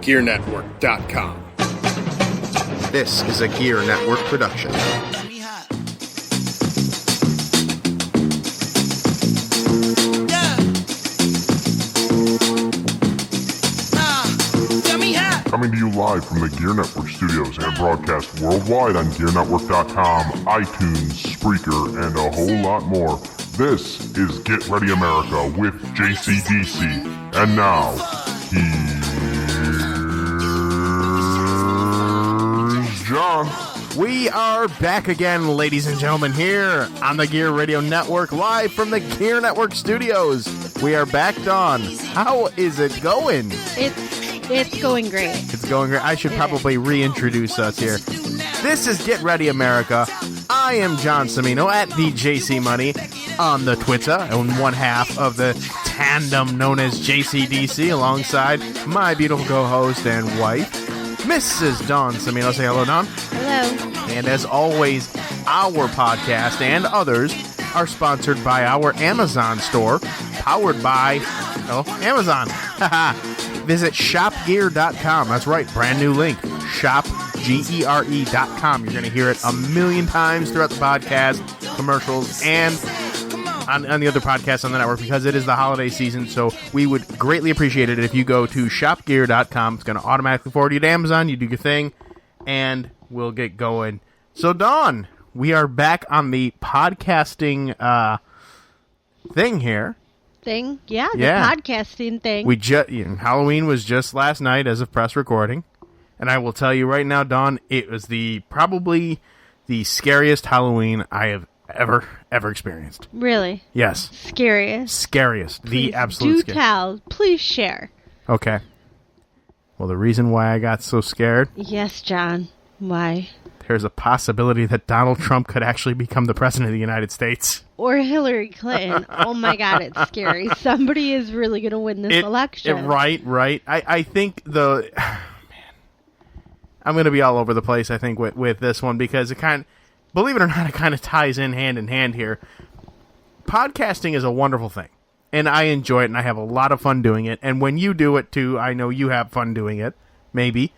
GearNetwork.com. This is a Gear Network production. Coming to you live from the Gear Network studios and broadcast worldwide on GearNetwork.com, iTunes, Spreaker, and a whole lot more. This is Get Ready America with JCDC. And now, here's John. We are back again, ladies and gentlemen, here on the Gear Radio Network, live from the Gear Network studios. We are back, Dawn. How is it going? It's going great. It's going great. I should probably reintroduce us here. This is Get Ready America. I am John Cimino at the JC Money on the Twitter, and one half of the tandem known as JCDC, alongside my beautiful co-host and wife, Mrs. Dawn Cimino. Say hello, Dawn. Hello. And as always, our podcast and others are sponsored by our Amazon store, powered by Amazon. Visit shopgear.com. That's right, brand new link. shopgere.com. You're going to hear it a million times throughout the podcast, commercials, and on the other podcasts on the network, because it is the holiday season. So we would greatly appreciate it if you go to shopgear.com. It's going to automatically forward you to Amazon. You do your thing, and we'll get going. So, Dawn, we are back on the podcasting thing here. Yeah, podcasting thing. Halloween was just last night as of press recording, and I will tell you right now, Dawn, it was probably the scariest Halloween I have ever experienced. Really? Yes. Scariest. Please the absolute do tell. Please share. Okay. Well, the reason why I got so scared. Yes, John. Why? There's a possibility that Donald Trump could actually become the president of the United States. Or Hillary Clinton. Oh my God, it's scary. Somebody is really going to win this election. Right. I think I'm going to be all over the place, I think, with this one, because believe it or not, it kind of ties in hand here. Podcasting is a wonderful thing, and I enjoy it, and I have a lot of fun doing it. And when you do it, too, I know you have fun doing it, maybe.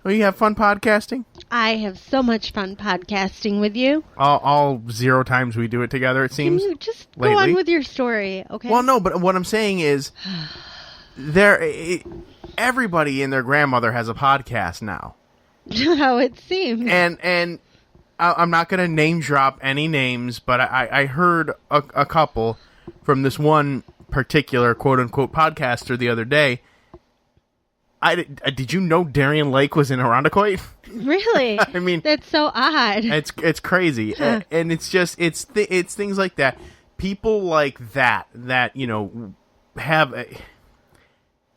Oh, you have fun podcasting? I have so much fun podcasting with you. All 0 times we do it together, it seems. Can you just lately. Go on with your story, okay? Well, no, but what I'm saying is, everybody and their grandmother has a podcast now. How it seems. And I'm not going to name drop any names, but I heard a couple from this one particular quote-unquote podcaster the other day. Did you know Darien Lake was in Irondequoit? Really? I mean, that's so odd. It's crazy, and it's just it's things like that. People like that have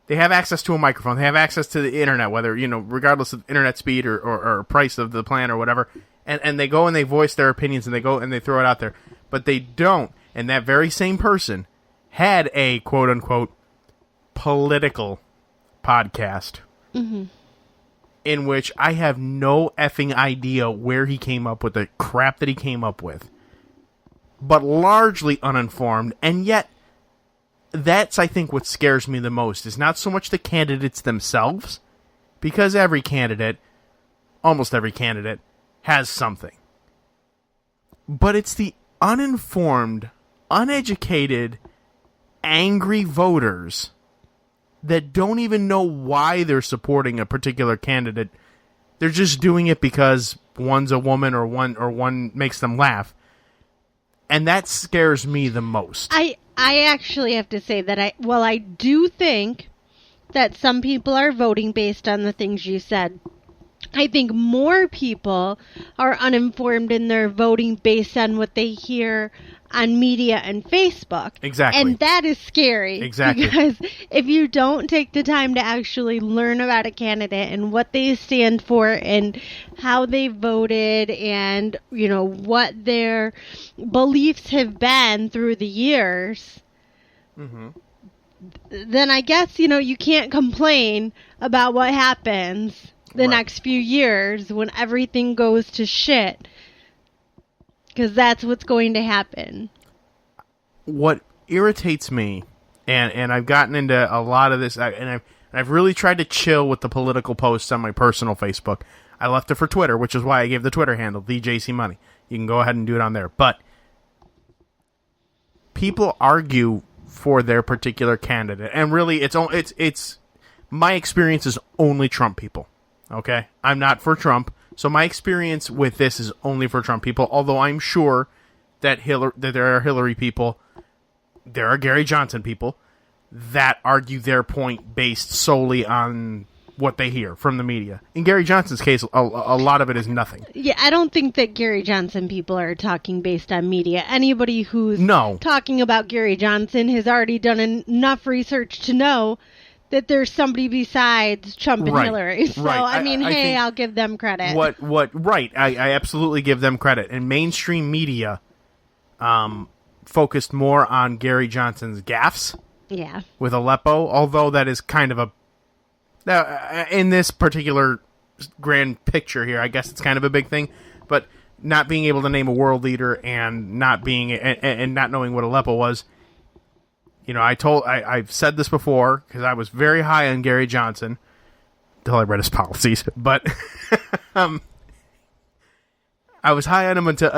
they have access to a microphone. They have access to the internet, whether regardless of internet speed or price of the plan or whatever. And they go and they voice their opinions, and they go and they throw it out there, but they don't. And that very same person had a quote unquote political podcast, in which I have no effing idea where he came up with the crap that he came up with, but largely uninformed. And yet, that's, I think, what scares me the most, is not so much the candidates themselves, because almost every candidate has something, but it's the uninformed, uneducated, angry voters that don't even know why they're supporting a particular candidate. They're just doing it because one's a woman or one makes them laugh. And that scares me the most. I actually have to say that I do think that some people are voting based on the things you said. I think more people are uninformed in their voting based on what they hear on media and Facebook. Exactly. And that is scary. Exactly. Because if you don't take the time to actually learn about a candidate and what they stand for and how they voted and, what their beliefs have been through the years, then I guess, you can't complain about what happens the next few years when everything goes to shit. Because that's what's going to happen. What irritates me, and I've gotten into a lot of this, and And I've really tried to chill with the political posts on my personal Facebook. I left it for Twitter, which is why I gave the Twitter handle, TheJC Money. You can go ahead and do it on there. But people argue for their particular candidate. And really, it's my experience is only Trump people. Okay? I'm not for Trump. So my experience with this is only for Trump people, although I'm sure that there are Hillary people, there are Gary Johnson people that argue their point based solely on what they hear from the media. In Gary Johnson's case, a lot of it is nothing. Yeah, I don't think that Gary Johnson people are talking based on media. Anybody who's talking about Gary Johnson has already done enough research to know that there's somebody besides Trump and Hillary. So, I mean, I'll give them credit. Right. I absolutely give them credit. And mainstream media focused more on Gary Johnson's gaffes. Yeah. With Aleppo, although that is kind of in this particular grand picture here, I guess it's kind of a big thing, but not being able to name a world leader and not knowing what Aleppo was. You know, I've said this before because I was very high on Gary Johnson until I read his policies, but I was high on him until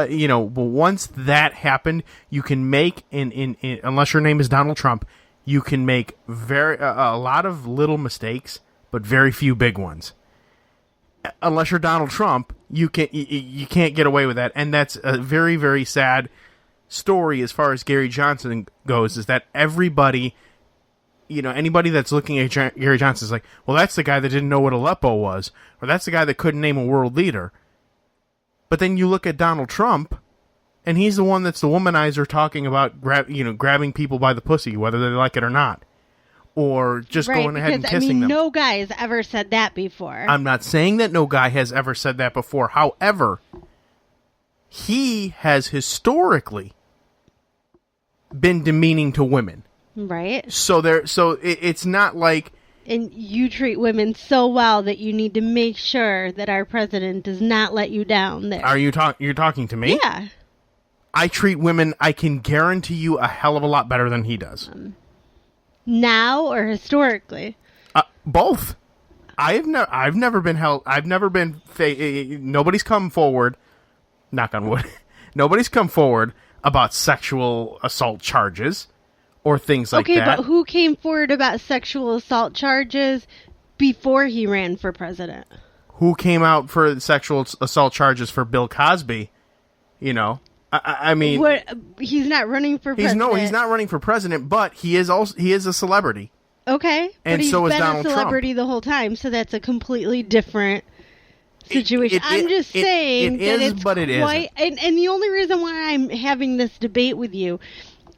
but once that happened, you can make in unless your name is Donald Trump, you can make a lot of little mistakes, but very few big ones. Unless you're Donald Trump, you can't get away with that, and that's a very, very sad story as far as Gary Johnson goes. Is that everybody, anybody that's looking at Gary Johnson is like, well, that's the guy that didn't know what Aleppo was, or that's the guy that couldn't name a world leader. But then you look at Donald Trump, and he's the one that's the womanizer talking about grabbing people by the pussy, whether they like it or not. Or just going ahead and kissing them. No guy has ever said that before. I'm not saying that no guy has ever said that before. However, he has historically been demeaning to women. Right. So it's not like... And you treat women so well that you need to make sure that our president does not let you down there. Are you're talking to me? Yeah. I treat women, I can guarantee you, a hell of a lot better than he does. Now or historically? Both. I've never been held. I've never been. Nobody's come forward. Knock on wood. Nobody's come forward about sexual assault charges or things like that. Okay, but who came forward about sexual assault charges before he ran for president? Who came out for sexual assault charges for Bill Cosby? I mean, he's not running for president. He's not running for president, but he is a celebrity. Okay, and but he's so is been Donald a celebrity Trump. The whole time, so that's a completely different situation. I'm just saying that it's but it isn't. And the only reason why I'm having this debate with you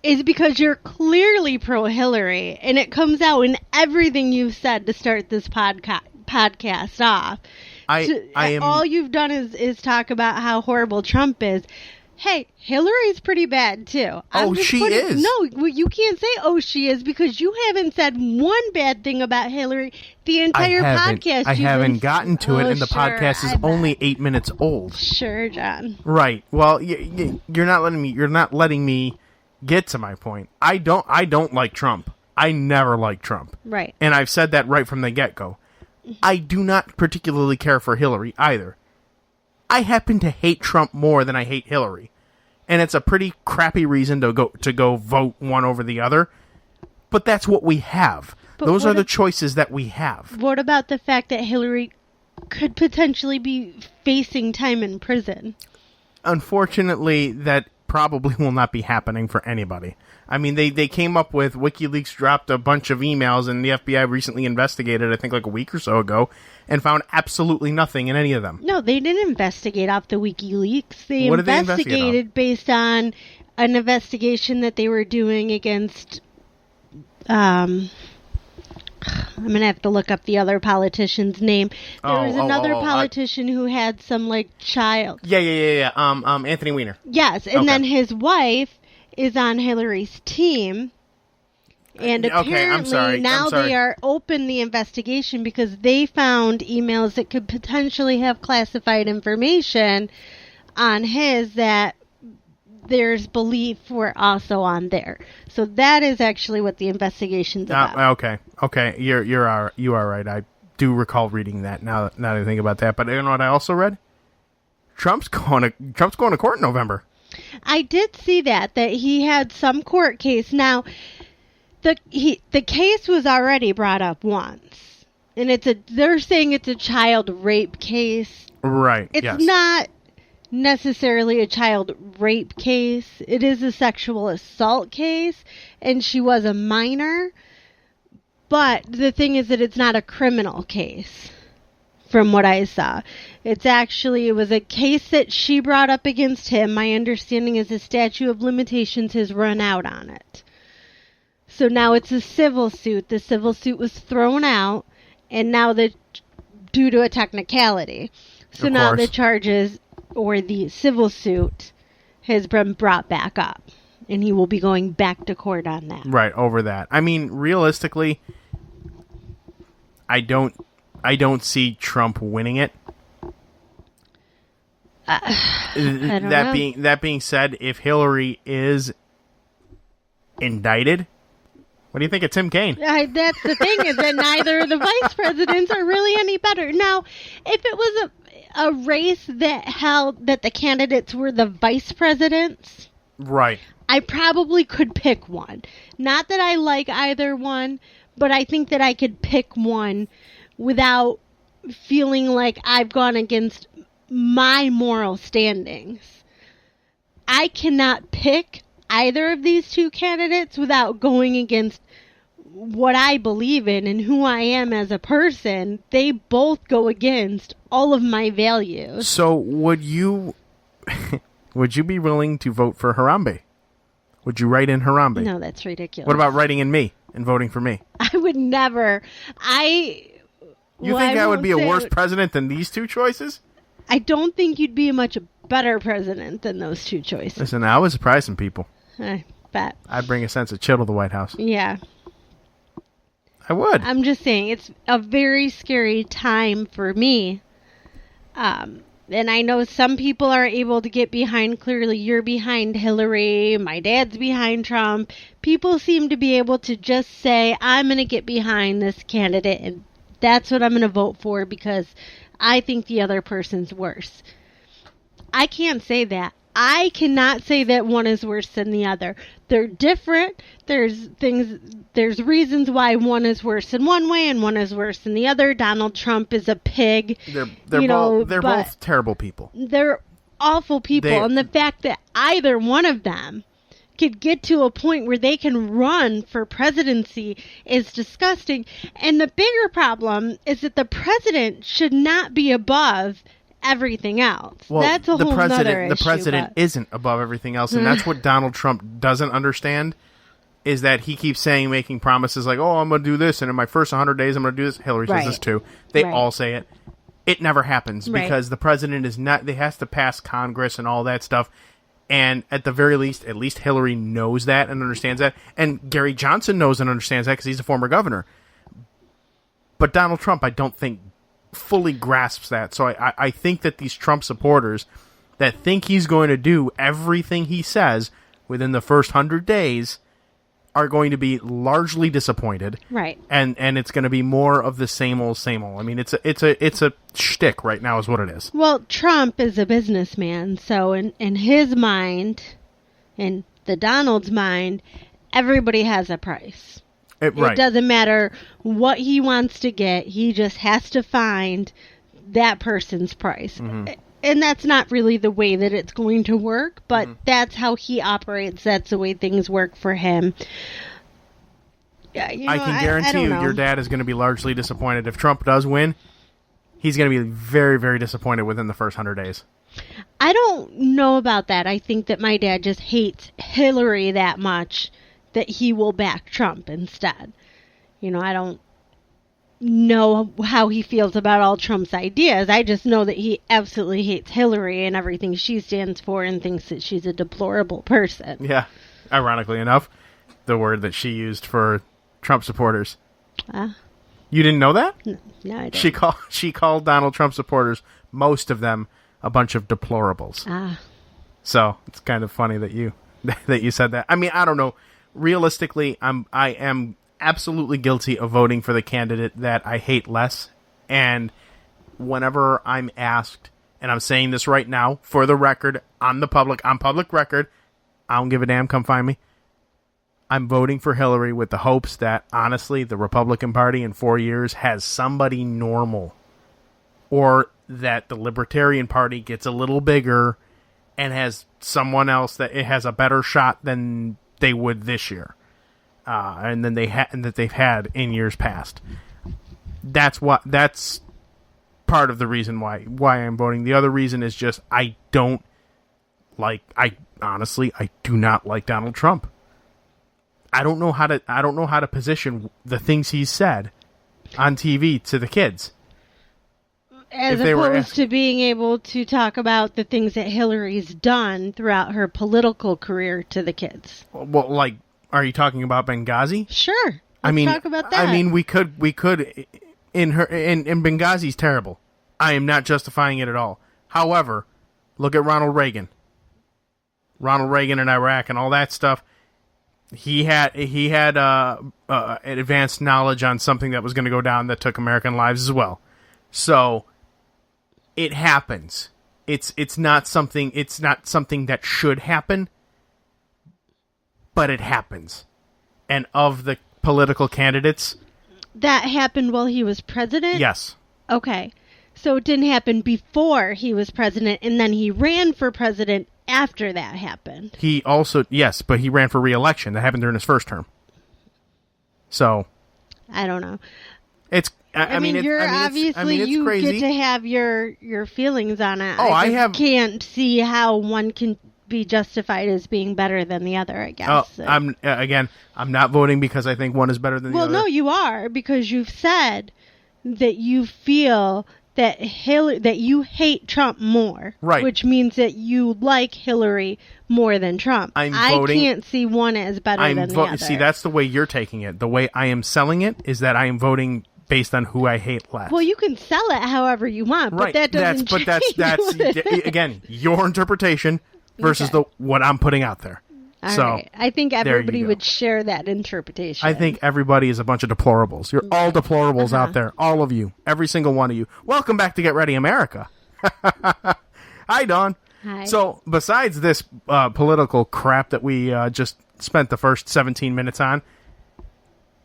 is because you're clearly pro-Hillary, and it comes out in everything you've said to start this podcast off. All you've done is talk about how horrible Trump is. Hey, Hillary's pretty bad, too. She is. No, you can't say, she is, because you haven't said one bad thing about Hillary the entire podcast. I haven't gotten to it, and the podcast is only 8 minutes old. Sure, John. Right. Well, you're not letting me get to my point. I don't like Trump. I never liked Trump. Right. And I've said that right from the get-go. I do not particularly care for Hillary either. I happen to hate Trump more than I hate Hillary. And it's a pretty crappy reason to go vote one over the other. But that's what we have. Those are the choices that we have. What about the fact that Hillary could potentially be facing time in prison? Unfortunately, that probably will not be happening for anybody. I mean, they came up with, WikiLeaks dropped a bunch of emails, and the FBI recently investigated, I think like a week or so ago, and found absolutely nothing in any of them. No, they didn't investigate off the WikiLeaks. They investigated based on an investigation that they were doing against... I'm going to have to look up the other politician's name. There was another politician who had some, child. Yeah. Anthony Weiner. Yes, and then his wife is on Hillary's team. And apparently now they are open the investigation because they found emails that could potentially have classified information on his that there's belief were also on there. So that is actually what the investigation's about. Okay. You are right. I do recall reading that now that I think about that. But you know what I also read? Trump's going to court in November. I did see that he had some court case. Now, the case was already brought up once, and they're saying it's a child rape case. Right. It's not necessarily a child rape case. It is a sexual assault case, and she was a minor. But the thing is that it's not a criminal case. From what I saw, it was a case that she brought up against him. My understanding is the statute of limitations has run out on it. So now it's a civil suit. The civil suit was thrown out, and now due to a technicality. So now the charges or the civil suit has been brought back up, and he will be going back to court on that. Right, over that. I mean, realistically, I don't see Trump winning it. That being said, if Hillary is indicted, what do you think of Tim Kaine? That's the thing, is that neither of the vice presidents are really any better. Now, if it was a race that the candidates were the vice presidents, right, I probably could pick one. Not that I like either one, but I think that I could pick one without feeling like I've gone against my moral standings. I cannot pick either of these two candidates without going against what I believe in and who I am as a person. They both go against all of my values. So would you be willing to vote for Harambe? Would you write in Harambe? No, that's ridiculous. What about writing in me and voting for me? I would never. You think I would be a worse president than these two choices? I don't think you'd be a much better president than those two choices. Listen, I would surprise some people. I bet. I'd bring a sense of chill to the White House. Yeah. I would. I'm just saying, it's a very scary time for me. And I know some people are able to get behind, clearly you're behind Hillary, my dad's behind Trump. People seem to be able to just say, I'm going to get behind this candidate, and that's what I'm going to vote for because I think the other person's worse. I can't say that. I cannot say that one is worse than the other. They're different. There's reasons why one is worse in one way and one is worse in the other. Donald Trump is a pig. They're both terrible people. They're awful people. And the fact that either one of them could get to a point where they can run for presidency is disgusting. And the bigger problem is that the president should not be above everything else. Well, that's a whole other issue. The president isn't above everything else, and that's what Donald Trump doesn't understand, is that he keeps making promises like, oh, I'm going to do this, and in my first 100 days, I'm going to do this. Hillary says this too. They all say it. It never happens because the president is not, they has to pass Congress and all that stuff, and at the very least, at least Hillary knows that and understands that, and Gary Johnson knows and understands that because he's a former governor. But Donald Trump, I don't think fully grasps that. So I think that these Trump supporters that think he's going to do everything he says within the first 100 days are going to be largely disappointed. Right. And it's going to be more of the same old, same old. I mean, it's a shtick right now is what it is. Well, Trump is a businessman, so in his mind, in the Donald's mind, everybody has a price. It doesn't matter what he wants to get. He just has to find that person's price. Mm-hmm. And that's not really the way that it's going to work, but that's how he operates. That's the way things work for him. Yeah, I can guarantee you your dad is going to be largely disappointed. If Trump does win, he's going to be very, very disappointed within the first 100 days. I don't know about that. I think that my dad just hates Hillary that much that he will back Trump instead. I don't know how he feels about all Trump's ideas. I just know that he absolutely hates Hillary and everything she stands for and thinks that she's a deplorable person. Yeah. Ironically enough, the word that she used for Trump supporters. You didn't know that? No, I didn't. She called Donald Trump supporters, most of them, a bunch of deplorables. So it's kind of funny that you said that. I mean, I don't know. Realistically, I am absolutely guilty of voting for the candidate that I hate less. And whenever I'm asked, and I'm saying this right now for the record, on public record, I don't give a damn. Come find me. I'm voting for Hillary with the hopes that, honestly, the Republican Party in 4 years has somebody normal, or that the Libertarian Party gets a little bigger and has someone else that it has a better shot than they would this year, and then that they've had in years past. That's part of the reason why I'm voting. The other reason is just I do not like Donald Trump. I don't know how to position the things he's said on TV to the kids. As opposed to being able to talk about the things that Hillary's done throughout her political career to the kids. Well, like, are you talking about Benghazi? Sure. Let's talk about that. I mean, we could in Benghazi's terrible. I am not justifying it at all. However, look at Ronald Reagan. Ronald Reagan in Iraq and all that stuff. He had advanced knowledge on something that was going to go down that took American lives as well. So it happens. It's not something that should happen, but it happens. And of the political candidates, that happened while he was president? Yes. Okay. So it didn't happen before he was president, and then he ran for president after that happened. He also, yes, but he ran for re-election. That happened during his first term. So I don't know. It's I mean, you crazy. get to have your feelings on it. Oh, I can't see how one can be justified as being better than the other, I guess. I'm not voting because I think one is better than the other. Well, no, you are, because you've said that you feel that you hate Trump more, right? Which means that you like Hillary more than Trump. I can't see one as better than the other. See, that's the way you're taking it. The way I am selling it is that I am voting based on who I hate less. Well, you can sell it however you want, but right. that doesn't change. But that's again your interpretation versus what I'm putting out there. All right. I think everybody would share that interpretation. I think everybody is a bunch of deplorables. You're all deplorables out there. All of you. Every single one of you. Welcome back to Get Ready America. Hi, Dawn. Hi. So, besides this political crap that we just spent the first 17 minutes on,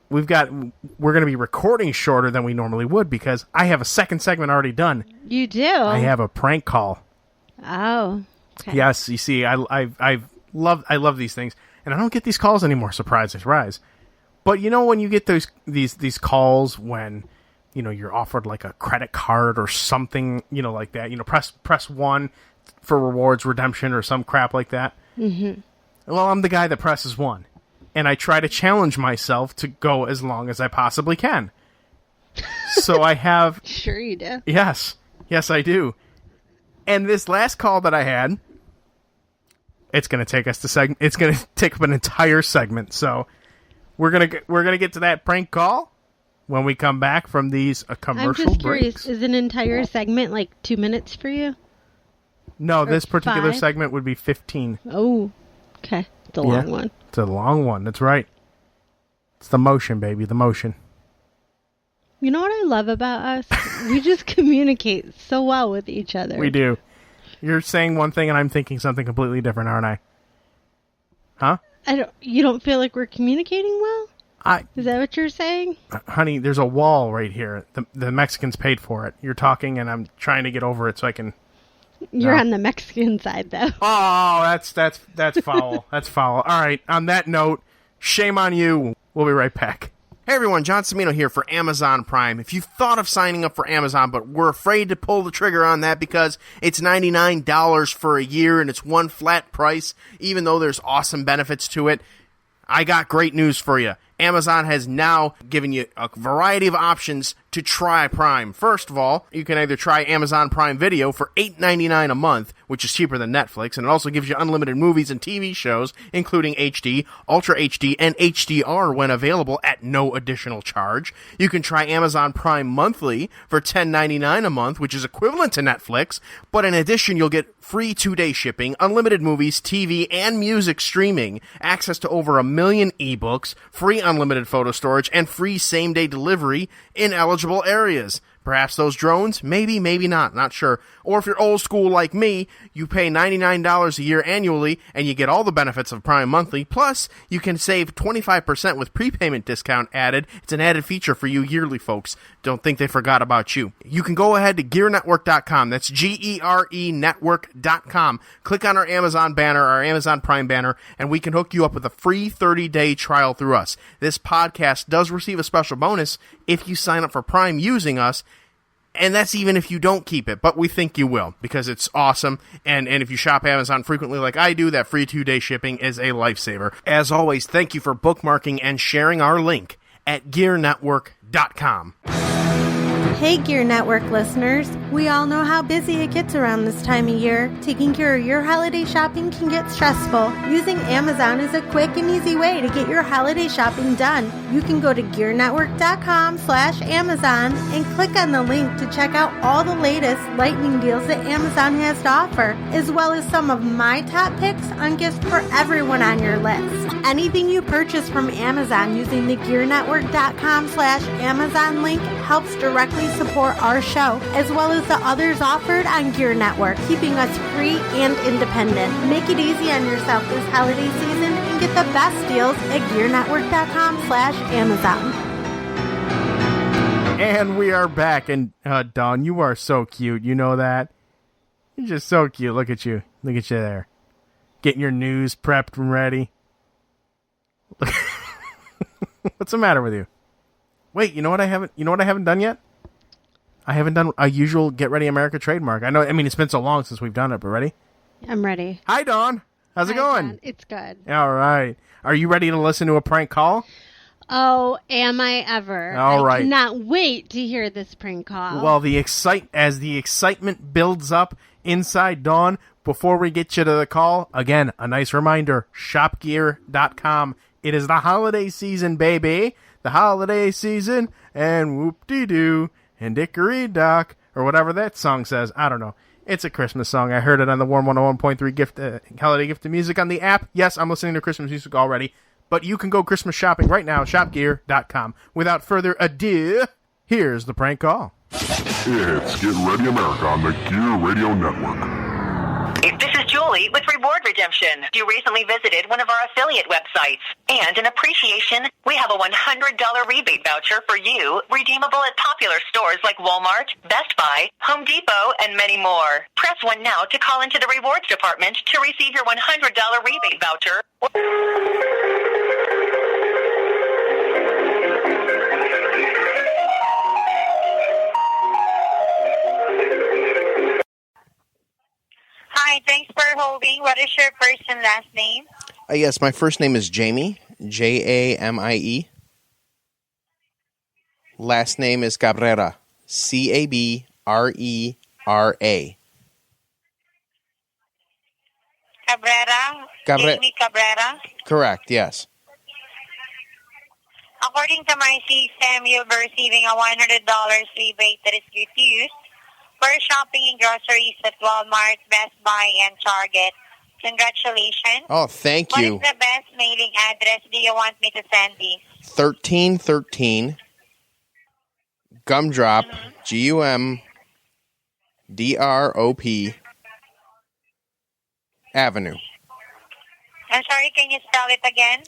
we're going to be recording shorter than we normally would because I have a second segment already done. You do? I have a prank call. Oh. Okay. Yes, you see, I love these things, and I don't get these calls anymore. Surprise. But you know when you get these calls when you're offered like a credit card or something like that. Press 1 for rewards redemption or some crap like that. Mm-hmm. Well, I'm the guy that presses 1, and I try to challenge myself to go as long as I possibly can. So I have. Sure you do. Yes, I do. And this last call that I had. It's going to take us to It's going to take up an entire segment. So we're gonna get to that prank call when we come back from these commercial breaks. I'm just curious. Is an entire segment like 2 minutes for you? No, or this particular 5? segment would be 15. Oh, okay. It's a long one. It's a long one. That's right. It's the motion, baby. The motion. You know what I love about us? We just communicate so well with each other. We do. You're saying one thing and I'm thinking something completely different, aren't I? Huh? You don't feel like we're communicating well? Is that what you're saying? Honey, there's a wall right here. The Mexicans paid for it. You're talking and I'm trying to get over it so I can... You're on the Mexican side, though. Oh, that's foul. That's foul. All right, on that note, shame on you. We'll be right back. Hey everyone, John Cimino here for Amazon Prime. If you've thought of signing up for Amazon but were afraid to pull the trigger on that because it's $99 for a year and it's one flat price, even though there's awesome benefits to it, I got great news for you. Amazon has now given you a variety of options to try Prime. First of all, you can either try Amazon Prime Video for $8.99 a month, which is cheaper than Netflix, and it also gives you unlimited movies and TV shows, including HD, Ultra HD, and HDR when available at no additional charge. You can try Amazon Prime Monthly for $10.99 a month, which is equivalent to Netflix, but in addition, you'll get free 2-day shipping, unlimited movies, TV, and music streaming, access to over 1 million ebooks, free unlimited photo storage, and free same-day delivery in eligible areas. Perhaps those drones? Maybe, maybe not sure. Or if you're old school like me, you pay $99 a year annually, and you get all the benefits of Prime Monthly, plus you can save 25% with prepayment discount added. It's an added feature for you yearly folks. Don't think they forgot about you. You can go ahead to GearNetwork.com. That's GERE Network.com. Click on our Amazon banner, our Amazon Prime banner, and we can hook you up with a free 30-day trial through us. This podcast does receive a special bonus if you sign up for Prime using us, and that's even if you don't keep it, but we think you will, because it's awesome, and if you shop Amazon frequently like I do, that free 2-day shipping is a lifesaver. As always, thank you for bookmarking and sharing our link at GearNetwork.com. Hey Gear Network listeners, we all know how busy it gets around this time of year. Taking care of your holiday shopping can get stressful. Using Amazon is a quick and easy way to get your holiday shopping done. You can go to GearNetwork.com/Amazon and click on the link to check out all the latest lightning deals that Amazon has to offer, as well as some of my top picks on gifts for everyone on your list. Anything you purchase from Amazon using the GearNetwork.com/Amazon link helps directly support our show, as well as the others offered on Gear Network, keeping us free and independent. Make it easy on yourself this holiday season and get the best deals at GearNetwork.com/Amazon. And we are back, and Dawn, you are so cute. You know that? You're just so cute. Look at you. Look at you there. Getting your news prepped and ready. What's the matter with you? Wait, you know what I haven't done yet? I haven't done a usual Get Ready America trademark. I mean, it's been so long since we've done it, but ready? I'm ready. Hi, Dawn. How's it going? John. It's good. All right. Are you ready to listen to a prank call? Oh, am I ever? All right. I cannot wait to hear this prank call. Well, as the excitement builds up inside Dawn, before we get you to the call, again, a nice reminder, shopgear.com. It is the holiday season, baby. The holiday season, and whoop-de-doo, and dickory-dock, or whatever that song says. I don't know. It's a Christmas song. I heard it on the Warm 101.3 holiday gift of music on the app. Yes, I'm listening to Christmas music already, but you can go Christmas shopping right now, shopgear.com. Without further ado, here's the prank call. It's Get Ready America on the Gear Radio Network. This is Julie with Reward Redemption. You recently visited one of our affiliate websites. And in appreciation, we have a $100 rebate voucher for you, redeemable at popular stores like Walmart, Best Buy, Home Depot, and many more. Press 1 now to call into the rewards department to receive your $100 rebate voucher. Hi, thanks for holding. What is your first and last name? Yes, my first name is Jamie, Jamie. Last name is Cabrera, Cabrera. Jamie Cabrera. Correct, yes. According to my system, you'll be receiving a $100 rebate that is refused for shopping and groceries at Walmart, Best Buy, and Target. Congratulations. Oh, thank you. What is the best mailing address do you want me to send these? 1313 Gumdrop, Gumdrop Avenue. I'm sorry, can you spell it again?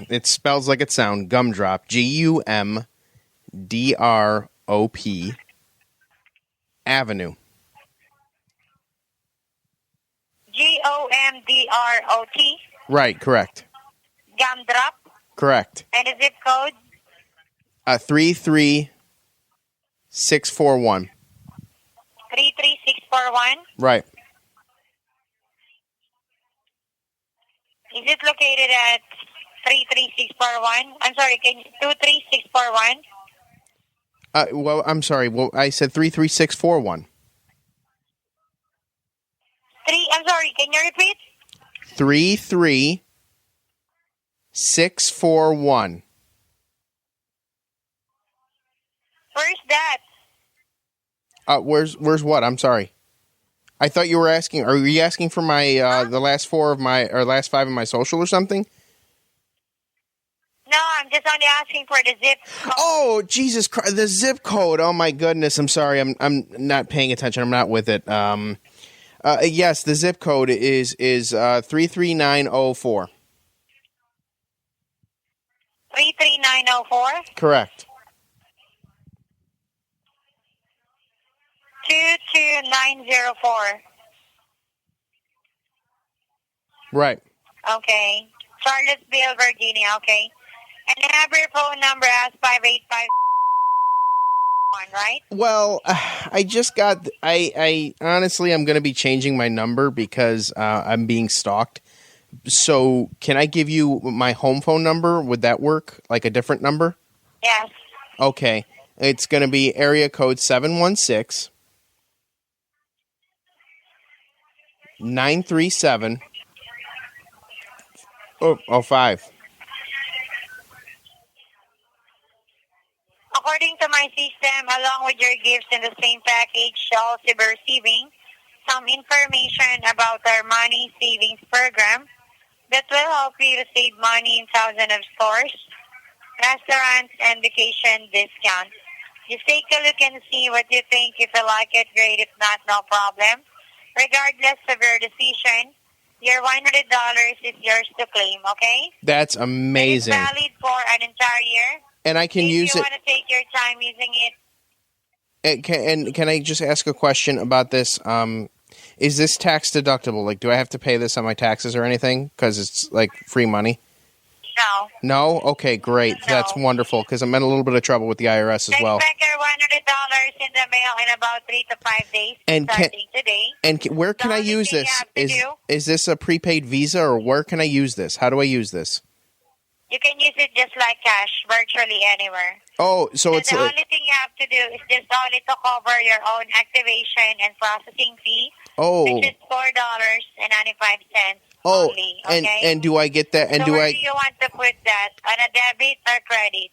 It spells like it sounds. Gumdrop, Gumdrop Avenue. Gomdrot. Right, correct. Gumdrop. Correct. And the zip code? 33641. 33641. Right. Is it located at 33641? I'm sorry, can you 23641? Well, I'm sorry. Well, I said 33641. I'm sorry, can you repeat? 33641. Where's that? Where's what? I'm sorry. I thought you were asking. Are you asking for my the last four of my or last five of my social or something? No, I'm just only asking for the zip code. Oh, Jesus Christ! The zip code. Oh my goodness! I'm sorry. I'm not paying attention. I'm not with it. Yes, the zip code is 33904. 33904 Correct. 22904. Right. Okay. Charlottesville, Virginia. Okay. And I have your phone number as 5851, right? Well, I just got. I honestly, I'm going to be changing my number because I'm being stalked. So, can I give you my home phone number? Would that work? Like a different number? Yes. Okay. It's going to be area code 716 937 05. According to my system, along with your gifts in the same package, you'll also be receiving some information about our money savings program that will help you to save money in thousands of stores, restaurants, and vacation discounts. Just take a look and see what you think. If you like it, great. If not, no problem. Regardless of your decision, your $100 is yours to claim, okay? That's amazing. It's valid for an entire year. And I can if use you it. want to take your time using it. Can I just ask a question about this? Is this tax deductible? Like, do I have to pay this on my taxes or anything? Because it's like free money. No. No? Okay, great. No. That's wonderful because I'm in a little bit of trouble with the IRS as well. Expect your $100 in the mail in about 3 to 5 days starting today. And where can I use this? Is this a prepaid Visa or where can I use this? How do I use this? You can use it just like cash, virtually anywhere. Oh, so it's the only thing you have to do is just only to cover your own activation and processing fee, which is $4.95 only. Okay? and do I get that? And so where do you want to put that? On a debit or credit?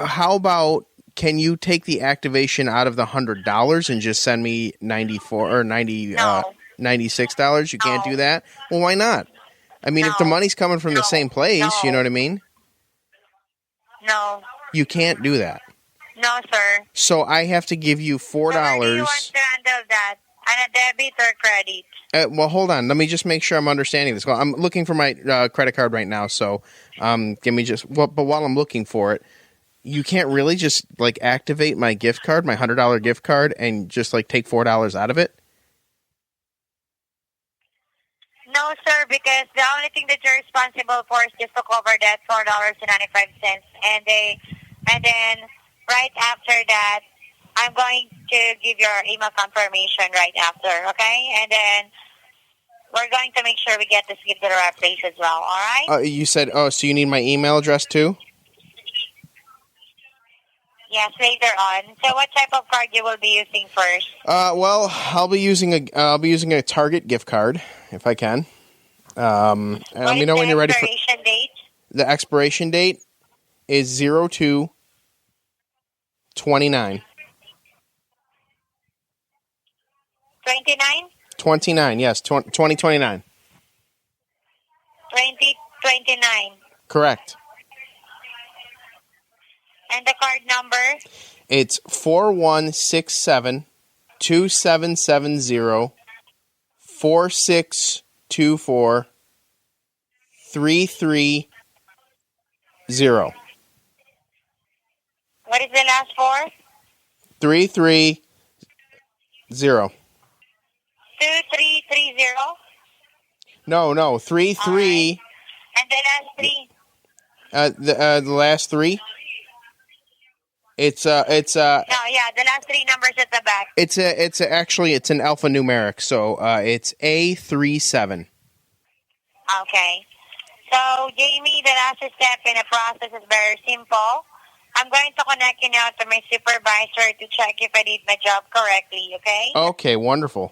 How about? Can you take the activation out of the $100 and just send me $94 or $96? You can't do that. Well, why not? I mean, if the money's coming from the same place, you know what I mean? No. You can't do that. No, sir. So I have to give you $4. So where do you want to handle that? On a debit or credit? Well, hold on. Let me just make sure I'm understanding this. Well, I'm looking for my credit card right now, so give me just... Well, but while I'm looking for it, you can't really just, like, activate my gift card, my $100 gift card, and just, like, take $4 out of it? No, sir, because the only thing that you're responsible for is just to cover that $4.95. And then right after that, I'm going to give your email confirmation right after, okay? And then we're going to make sure we get this gift to the right place as well, all right? You said, so you need my email address too? Yes, later on. So what type of card you will be using first? Well, I'll be using a Target gift card if I can. And let me know when you're ready for expiration date. The expiration date is 02/29. 29? 29, yes, 2029. 2029. Correct. And the card number? It's 4167-2770-4624-330. What is the last four? 330. 2330? No, 33. Right. And the last three? The last three. It's No, yeah, the last three numbers at the back. It's an alphanumeric, so it's A37. Okay. So, Jamie, the last step in the process is very simple. I'm going to connect you now to my supervisor to check if I did my job correctly, okay? Okay, wonderful.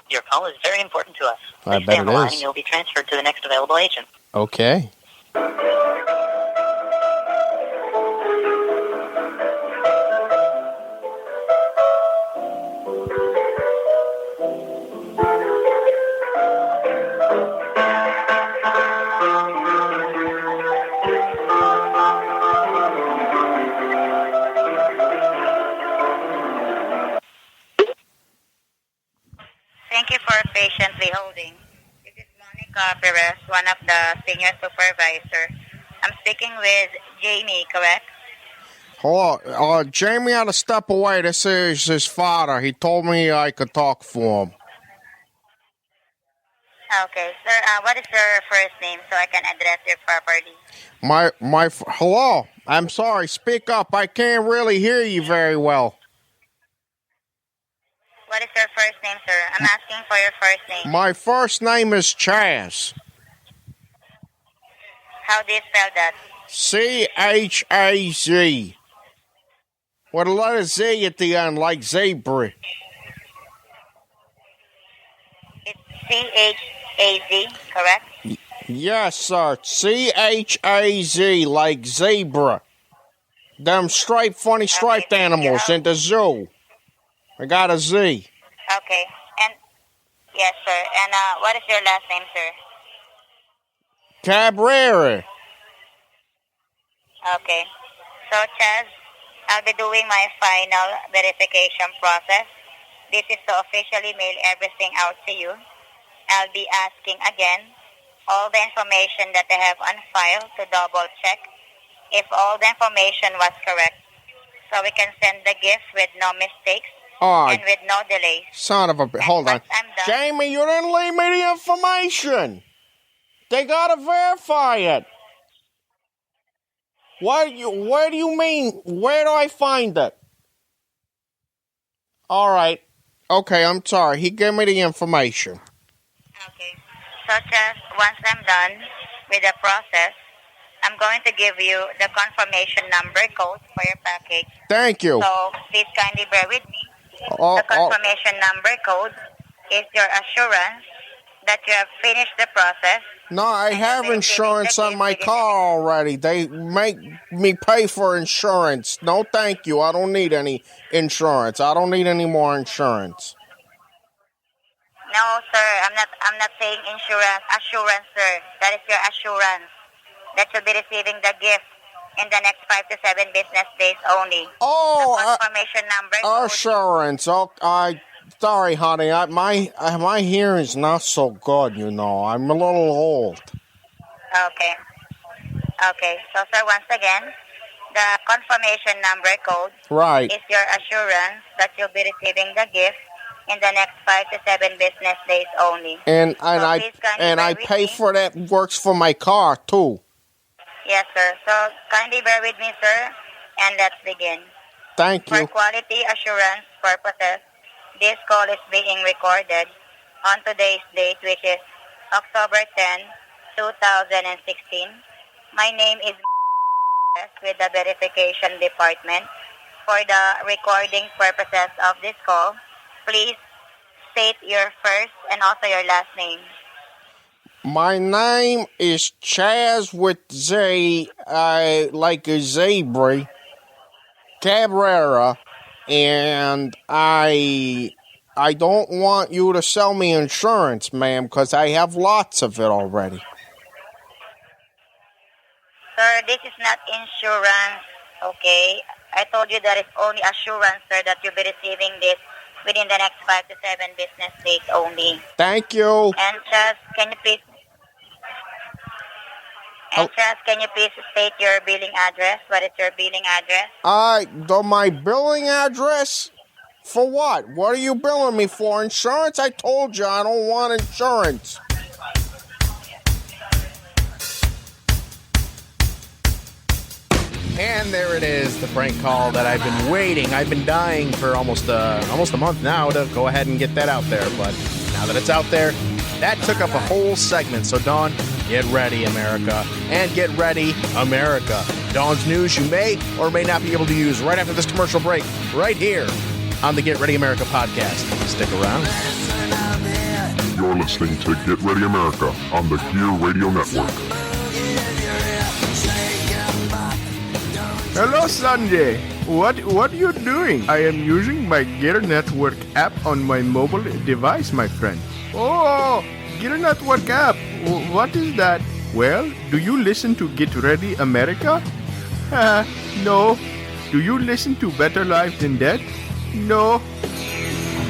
Your call is very important to us. I Please bet stay on it the line is. and you'll be transferred to the next available agent. Okay. Thank you for patiently holding. This is Monica Perez, one of the senior supervisor. I'm speaking with Jamie, correct? Hello, Jamie had to step away. This is his father. He told me I could talk for him. Okay, sir, what is your first name so I can address you properly? Hello. I'm sorry. Speak up. I can't really hear you very well. What is your first name, sir? I'm asking for your first name. My first name is Chaz. How do you spell that? Chaz. With a letter Z at the end, like zebra. It's C-H-A-Z, correct? Yes, sir. Chaz, like zebra. Them funny striped animals in the zoo. I got a Z. Okay, and yes, sir. And what is your last name, sir? Cabrera. Okay. So, Chaz, I'll be doing my final verification process. This is to officially mail everything out to you. I'll be asking again all the information that I have on file to double check if all the information was correct, so we can send the gift with no mistakes and with no delays. Son of a... Hold on. I'm done. Jamie, you didn't leave me the information. They gotta verify it. Where do you mean? Where do I find it? All right. Okay, I'm sorry. He gave me the information. Okay. Such as once I'm done with the process, I'm going to give you the confirmation number code for your package. Thank you. So please kindly bear with me. Oh, The confirmation number code is your assurance that you have finished the process. no, I have insurance on my car already. They make me pay for insurance. No, thank you. I don't need any insurance. I don't need any more insurance. No, sir. I'm not saying insurance. Assurance, sir. That is your assurance that you'll be receiving the gift in the next 5 to 7 business days only. Oh, the confirmation number code. assurance. Oh, sorry, honey. My hearing's not so good. You know, I'm a little old. Okay. Okay. So, sir, once again, the confirmation number code Right. is your assurance that you'll be receiving the gift in the next 5 to 7 business days only. And So please kindly bear I with pay me. for that. Works for my car too. Yes, sir. So kindly bear with me, sir, and let's begin. Thank For you. quality assurance purposes, this call is being recorded on today's date, which is October 10, 2016. My name is with the verification department. For the recording purposes of this call, please state your first and also your last name. My name is Chaz with Z, like a zebra, Cabrera, and I don't want you to sell me insurance, ma'am, because I have lots of it already. Sir, this is not insurance, okay? I told you that it's only assurance, sir, that you'll be receiving this within the next 5 to 7 business days only. Thank you. And Chaz, can you please state your billing address? What is your billing address? My billing address? For what? What are you billing me for? Insurance? I told you I don't want insurance. And there it is, the prank call that I've been waiting. I've been dying for almost a month now to go ahead and get that out there. But now that it's out there, that took up a whole segment. So, Dawn, Get ready, America. And get ready, America. Dawn's news you may or may not be able to use right after this commercial break, right here on the Get Ready America podcast. Stick around. You're listening to Get Ready America on the Gear Radio Network. Hello, Sanjay. What are you doing? I am using my Gear Network app on my mobile device, my friend. Oh, Gear Network app. What is that? Well, do you listen to Get Ready America? No. Do you listen to Better Life Than Dead? No.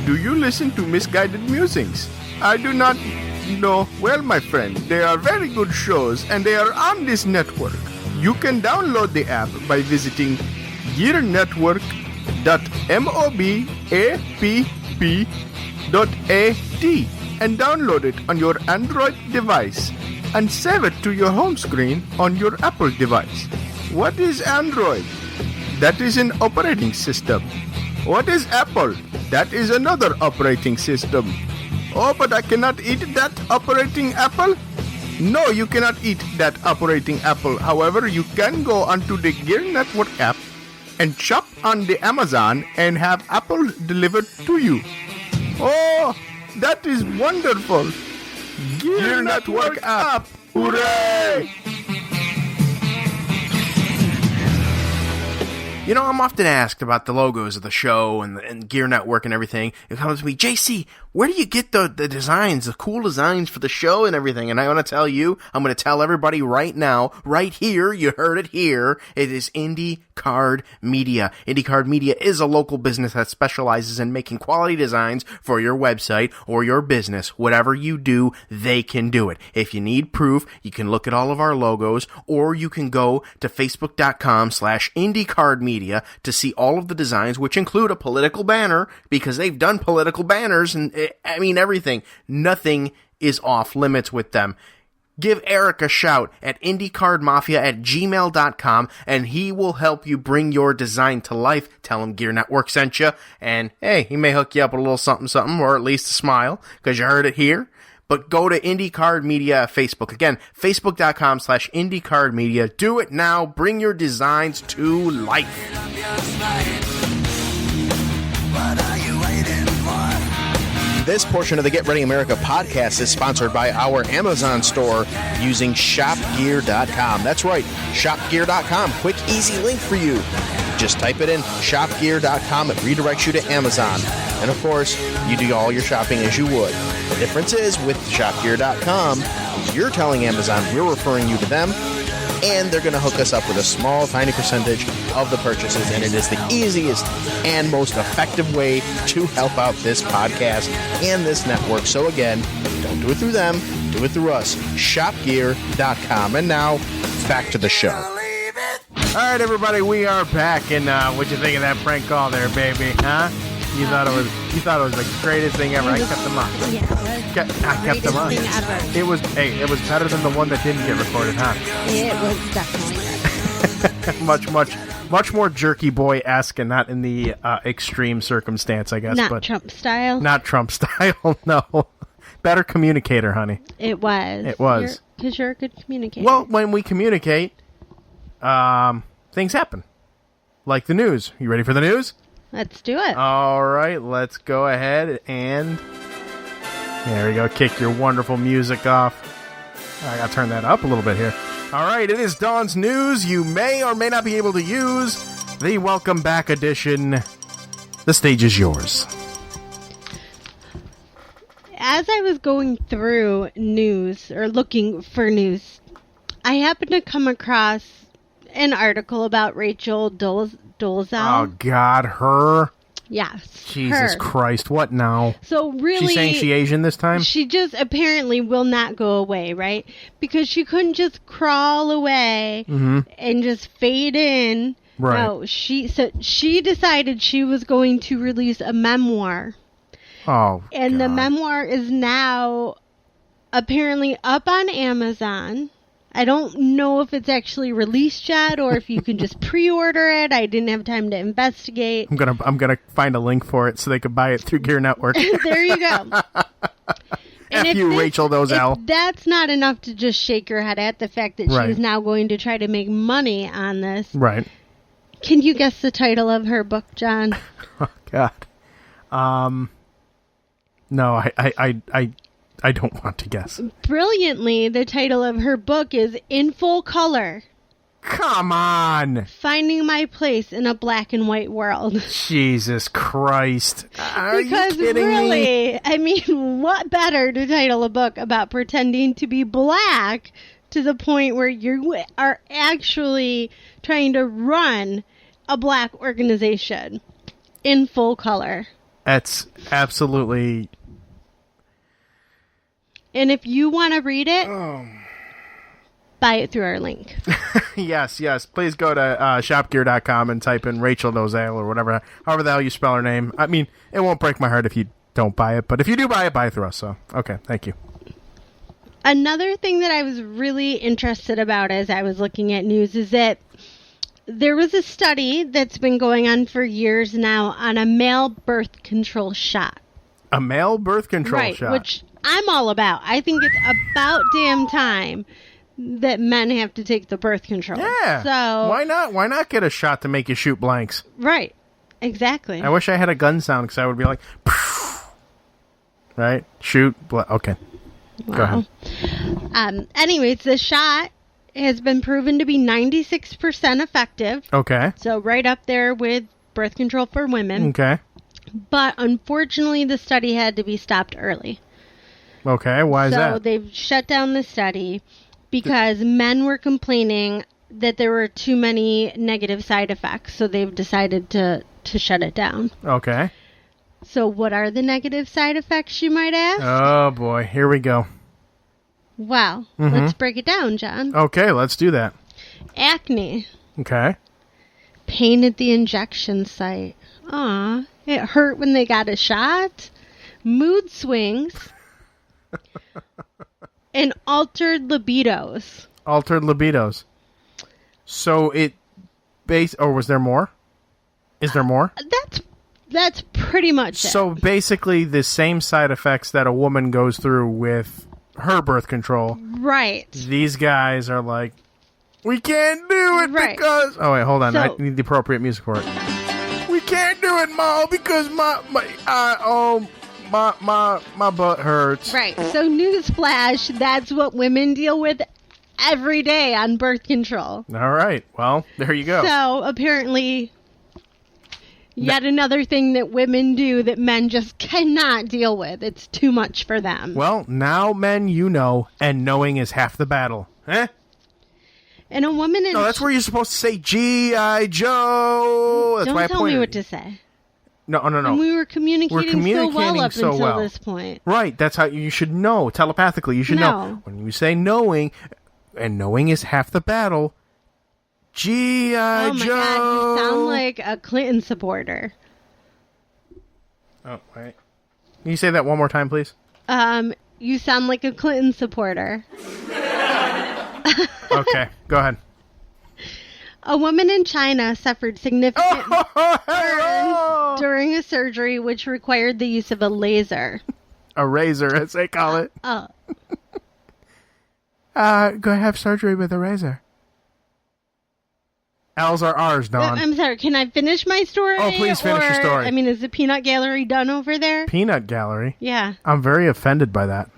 Do you listen to Misguided Musings? I do not. No. Well, my friend, they are very good shows and they are on this network. You can download the app by visiting gearnetwork.mobapp.at and download it on your Android device and save it to your home screen on your Apple device. What is Android? That is an operating system. What is Apple? That is another operating system. Oh, but I cannot eat that operating apple? No, you cannot eat that operating apple. However, you can go onto the Gear Network app and shop on the Amazon and have Apple delivered to you. Oh, that is wonderful. Gear Network app. Hooray! You know, I'm often asked about the logos of the show and Gear Network and everything. It comes to me, JC, where do you get the designs, the cool designs for the show and everything? And I want to tell you, I'm going to tell everybody right now, right here, you heard it here, it is Indie Card Media. Indie Card Media is a local business that specializes in making quality designs for your website or your business. Whatever you do, they can do it. If you need proof, you can look at all of our logos, or you can go to facebook.com/IndieCardMedia to see all of the designs, which include a political banner, because they've done political banners and everything. Nothing is off limits with them. Give Eric a shout at IndieCardMafia@gmail.com and he will help you bring your design to life. Tell him Gear Network sent you, and hey, he may hook you up with a little something, or at least a smile, because you heard it here. But go to Indie Card Media at Facebook. Again, facebook.com/Indie Card Media. Do it now. Bring your designs to life. This portion of the Get Ready America podcast is sponsored by our Amazon store using shopgear.com. That's right, shopgear.com. Quick, easy link for you. Just type it in, shopgear.com. It redirects you to Amazon. And of course, you do all your shopping as you would. The difference is, with shopgear.com, you're telling Amazon we're referring you to them, and they're going to hook us up with a small, tiny percentage of the purchases, and it is the easiest and most effective way to help out this podcast and this network. So again, don't do it through them, do it through us. Shopgear.com. And now, back to the show. All right, everybody, we are back, and what'd you think of that prank call there, baby? Huh? You thought it was the greatest thing ever. I kept them on. Yeah, I kept them on. Thing ever. It was better than the one that didn't get recorded, huh? It was definitely much more Jerky Boy-esque, and not in the extreme circumstance, I guess. not but Trump style. Not Trump style, no. Better communicator, honey. It was. It was. Because you're a good communicator. Well, when we communicate, things happen. Like the news. You ready for the news? Let's do it. All right, let's go ahead and... There we go. Kick your wonderful music off. I gotta turn that up a little bit here. All right, it is Dawn's News you may or may not be able to use. The Welcome Back edition. The stage is yours. As I was going through news, or looking for news, I happened to come across an article about Rachel Dolezal. Oh, God, her? Yes. Jesus her. Christ, what now? So really... She's saying she Asian this time? She just apparently will not go away, right? Because she couldn't just crawl away and just fade in. Right. No, she decided she was going to release a memoir. Oh, And God. the memoir is now apparently up on Amazon. I don't know if it's actually released yet or if you can just pre-order it. I didn't have time to investigate. I'm gonna find a link for it so they could buy it through Gear Network. There you go. And if you, Rachel Dozell. If that's not enough to just shake your head at the fact that Right. she's now going to try to make money on this. Right. Can you guess the title of her book, John? Oh, God. No, I don't want to guess. Brilliantly, the title of her book is In Full Color. Come on. Finding My Place in a Black and White World. Jesus Christ. Are Because you kidding me? really, I mean, what better to title a book about pretending to be black to the point where you are actually trying to run a black organization in full color. That's absolutely... And if you want to read it, buy it through our link. Yes. Please go to shopgear.com and type in Rachel Dozell or whatever, however the hell you spell her name. I mean, it won't break my heart if you don't buy it, but if you do buy it through us. So, okay, thank you. Another thing that I was really interested about as I was looking at news is that there was a study that's been going on for years now on a male birth control shot. A male birth control shot. Which I'm all about. I think it's about damn time that men have to take the birth control. Yeah. So why not? Why not get a shot to make you shoot blanks? Right. Exactly. I wish I had a gun sound because I would be like, right? Shoot. Okay. Go ahead. Anyways, the shot has been proven to be 96% effective. Okay. So right up there with birth control for women. Okay. But unfortunately, the study had to be stopped early. Okay. Why is that? So they've shut down the study because men were complaining that there were too many negative side effects. So they've decided to shut it down. Okay. So what are the negative side effects, you might ask? Oh, boy. Here we go. Wow. Let's break it down, John. Okay, let's do that. Acne. Okay. Pain at the injection site. Aw. It hurt when they got a shot. Mood swings. And altered libidos. Altered libidos. So it or was there more? Is there more? That's pretty much it. So basically the same side effects that a woman goes through with her birth control. Right. These guys are like, we can't do it because... Oh, wait, hold on. I need the appropriate music for it. We can't do it, Ma, because my butt hurts. Right. So newsflash, that's what women deal with every day on birth control. All right. Well, there you go. So apparently... Yet another thing that women do that men just cannot deal with. It's too much for them. Well, now, men, you know, and knowing is half the battle. Eh? And a woman in... No, that's where you're supposed to say G.I. Joe. That's why I Don't tell me pointed. what to say. No. And we were communicating so well up until this point. Right, that's how you should know. Telepathically, you should know. When you say knowing, and knowing is half the battle... G.I. Joe. Oh my God, you sound like a Clinton supporter. Oh, wait. Can you say that one more time, please? You sound like a Clinton supporter. Okay, go ahead. A woman in China suffered significant burns during a surgery which required the use of a laser. A razor, as they call it. Go have surgery with a razor. L's are R's, Dawn. I'm sorry, can I finish my story? Oh, please finish your story. I mean, is the peanut gallery done over there? Peanut gallery? Yeah. I'm very offended by that.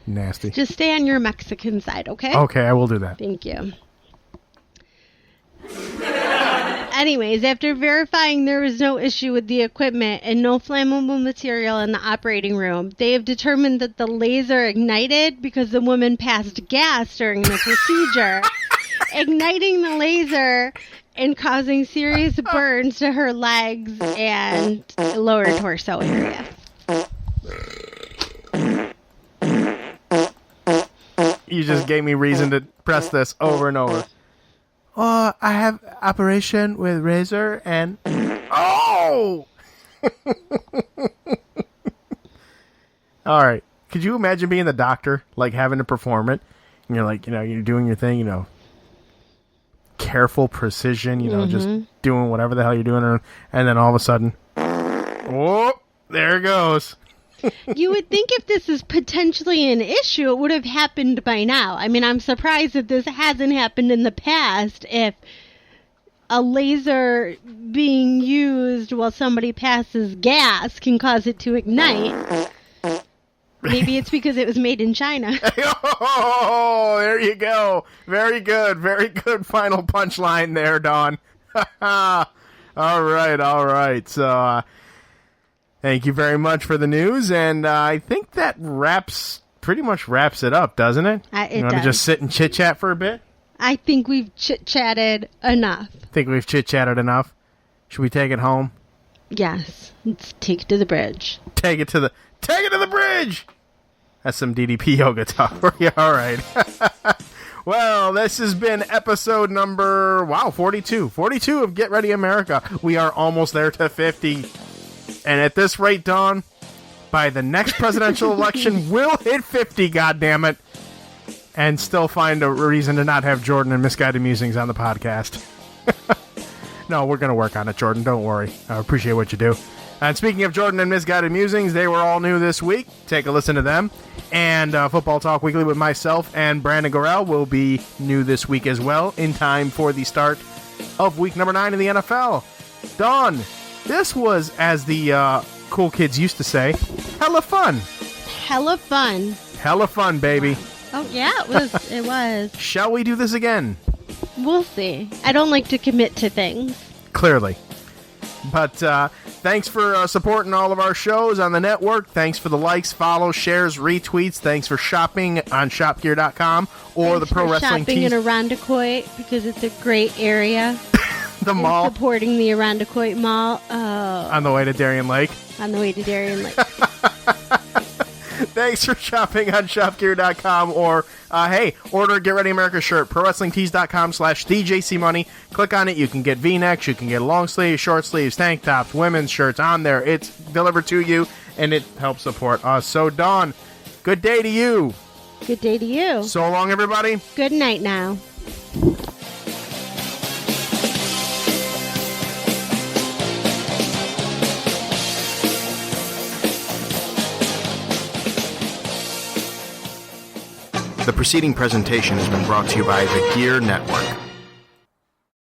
Nasty. Just stay on your Mexican side, okay? Okay, I will do that. Thank you. Anyways, after verifying there was no issue with the equipment and no flammable material in the operating room, they have determined that the laser ignited because the woman passed gas during the procedure, igniting the laser and causing serious burns to her legs and lower torso area. You just gave me reason to press this over and over. Oh, I have operation with razor and... Oh! All right. Could you imagine being the doctor, like having to perform it? And you're like, you're doing your thing, careful precision, just doing whatever the hell you're doing. And then all of a sudden, oh, there it goes. You would think if this is potentially an issue, it would have happened by now. I mean, I'm surprised that this hasn't happened in the past if a laser being used while somebody passes gas can cause it to ignite. Maybe it's because it was made in China. Oh, there you go. Very good. Very good final punchline there, Dawn. All right. So, thank you very much for the news, and I think that pretty much wraps it up, doesn't it? It you want to does. just sit and chit-chat for a bit? I think we've chit-chatted enough. Think we've chit-chatted enough? Should we take it home? Yes. Let's take it to the bridge. Take it to the bridge! That's some DDP yoga talk for you. All right. Well, this has been episode number, 42. 42 of Get Ready America. We are almost there to 50. And at this rate, Dawn, by the next presidential election, we'll hit 50, goddammit, and still find a reason to not have Jordan and Misguided Musings on the podcast. No, we're going to work on it, Jordan. Don't worry. I appreciate what you do. And speaking of Jordan and Misguided Musings, they were all new this week. Take a listen to them. And Football Talk Weekly with myself and Brandon Gorell will be new this week as well, in time for the start of week number 9 in the NFL. Dawn, this was, as the cool kids used to say, hella fun. Hella fun. Hella fun, baby. Oh, yeah, it was. It was. Shall we do this again? We'll see. I don't like to commit to things. Clearly. But thanks for supporting all of our shows on the network. Thanks for the likes, follows, shares, retweets. Thanks for shopping on shopgear.com or Thanks the Pro for Wrestling shopping in Irondequoit because it's a great area. the and mall supporting the Irondequoit Mall. Oh, on the way to Darien Lake. on the way to Darien Lake. Thanks for shopping on shopgear.com or, hey, order a Get Ready America shirt, prowrestlingtees.com/DJCmoney. Click on it. You can get V-necks, you can get long sleeves, short sleeves, tank tops, women's shirts on there. It's delivered to you, and it helps support us. So, Dawn, good day to you. Good day to you. So long, everybody. Good night now. The preceding presentation has been brought to you by the Gear Network.